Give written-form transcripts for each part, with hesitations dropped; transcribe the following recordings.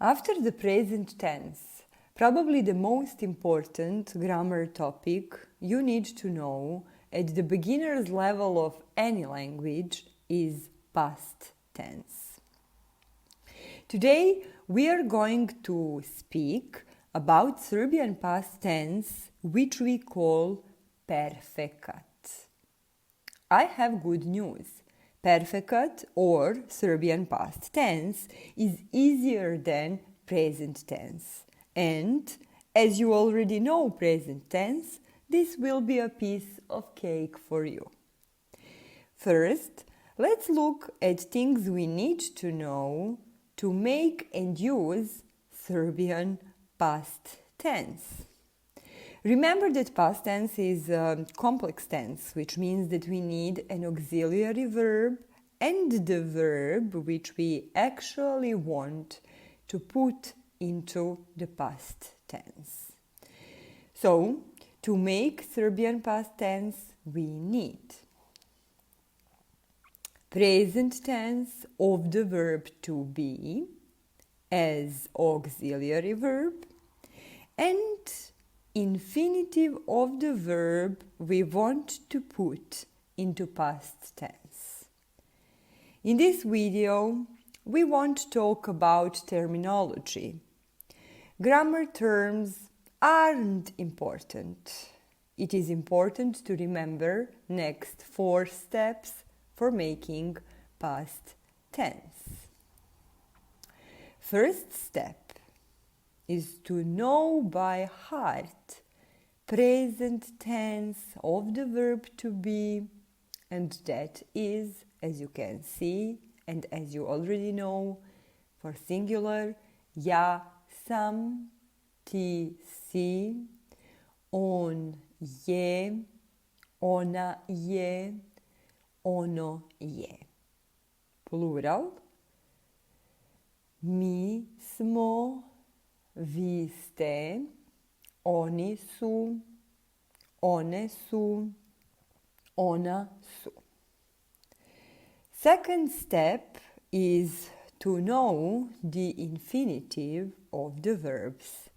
After the present tense, probably the most important grammar topic you need to know at the beginner's level of any language is past tense. Today we are going to speak about Serbian past tense, which we call Perfekat. I have good news. Perfekat or Serbian past tense is easier than present tense. And as you already know present tense, this will be a piece of cake for you. First, let's look at things we need to know to make and use Serbian past tense. Remember that past tense is a complex tense, which means that we need an auxiliary verb and the verb which we actually want to put into the past tense. So, to make Serbian past tense, we need present tense of the verb to be as auxiliary verb and infinitive of the verb we want to put into past tense. In this video, we won't talk about terminology. Grammar terms aren't important. It is important to remember next 4 steps for making past tense. First step is to know by heart present tense of the verb to be, and that is, as you can see and as you already know, for singular, ja sam, ti si, on je, ona je, ono je. Plural, mi smo, vi ste, oni su, one su, ona su. Second step is to know the infinitive of the verbs.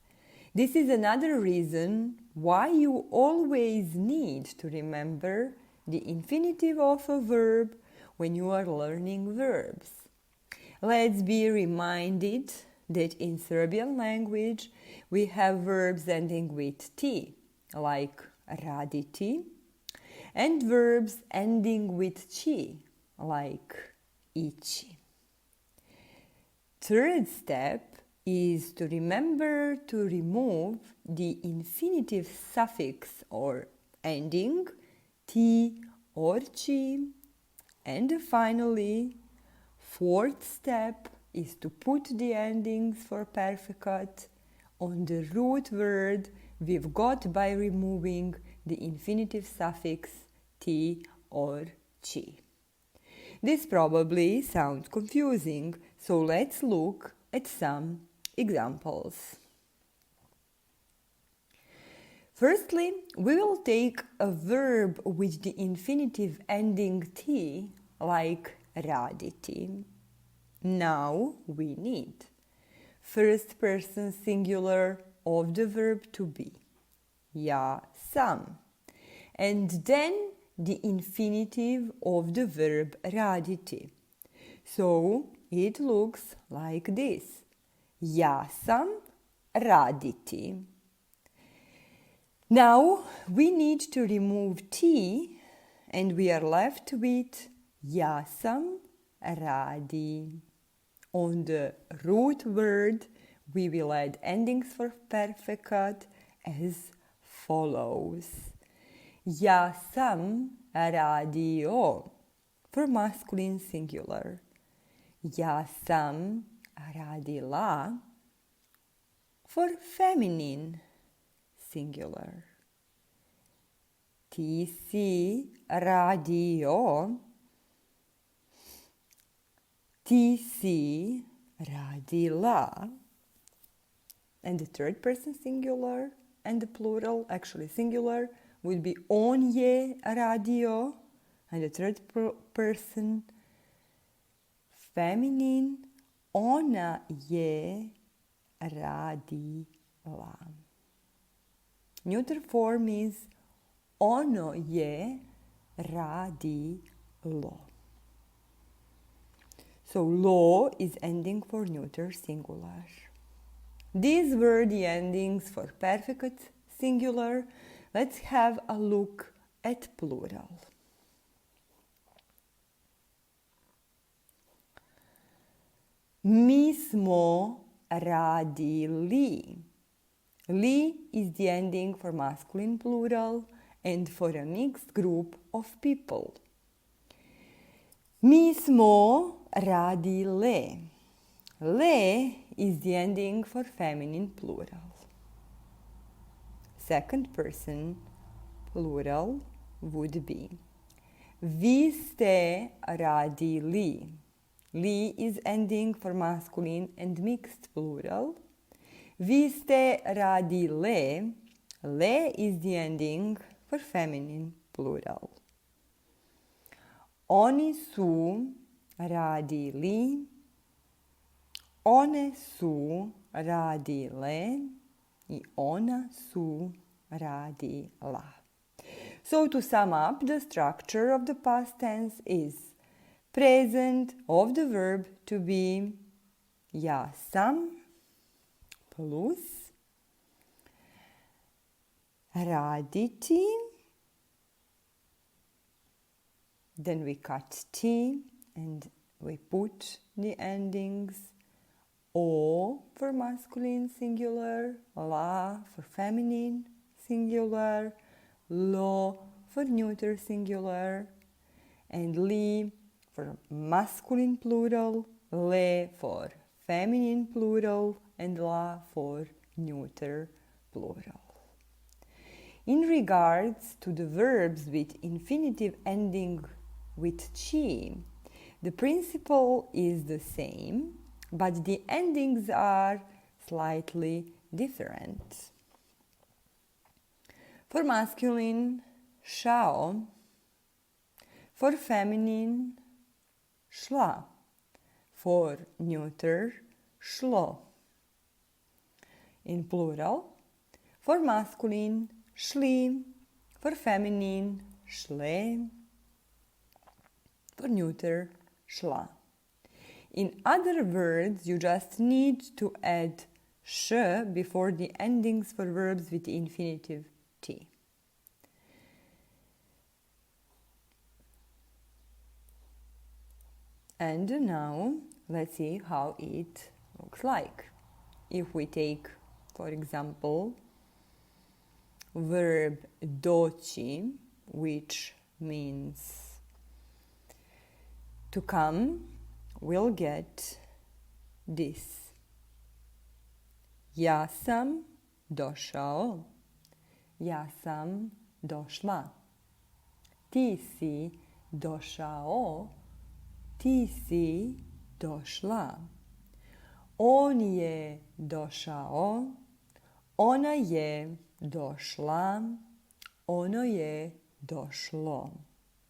This is another reason why you always need to remember the infinitive of a verb when you are learning verbs. Let's be reminded that in Serbian language we have verbs ending with T, like raditi, and verbs ending with Ći, like ići. Third step is to remember to remove the infinitive suffix or ending T or Ći. And finally, fourth step is to put the endings for Perfekat on the root word we've got by removing the infinitive suffix T or Ći. This probably sounds confusing, so let's look at some examples. Firstly, we will take a verb with the infinitive ending T, like raditi. Now we need first person singular of the verb to be, ja sam, and then the infinitive of the verb raditi. So it looks like this, ja sam raditi. Now we need to remove T and we are left with ja sam radi. On the root word, we will add endings for Perfekat as follows. Ja sam radio for masculine singular. Ja sam radila for feminine singular. Ti si radio. Ti si radila. And the third person singular and the plural, actually singular, would be on je radio. And the third person feminine, ona je radila. Neuter form is ono je radilo. So lo is ending for neuter singular. These were the endings for perfect singular. Let's have a look at plural. Mi smo radili. Li is the ending for masculine plural and for a mixed group of people. Mi smo radile. Le is the ending for feminine plural. Second person plural would be vi ste radili. Li is ending for masculine and mixed plural. Vi ste radile. Le is the ending for feminine plural. Oni su radili. One su radile i ona su radila. So to sum up, the structure of the past tense is present of the verb to be ja sam plus raditi, then we cut T and we put the endings O for masculine singular, la for feminine singular, lo for neuter singular, and li for masculine plural, le for feminine plural, and la for neuter plural. In regards to the verbs with infinitive ending with chi, the principle is the same, but the endings are slightly different. For masculine, šao. For feminine, šla. For neuter, šlo. In plural, for masculine, šli. For feminine, šle. For neuter, šla. In other words, you just need to add sh before the endings for verbs with the infinitive t. And now let's see how it looks like. If we take, for example, verb doći, which means to come, we'll get this. Ja sam došao. Ja sam došla. Ti si došao. Ti si došla. On je došao. Ona je došla. Ono je došlo.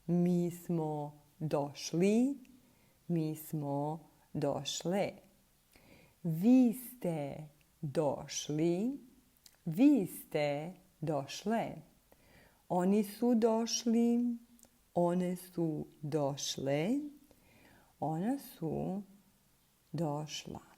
Mi smo došli. Mi smo došle. Vi ste došli. Vi ste došle. Oni su došli. One su došle. Ona su došla.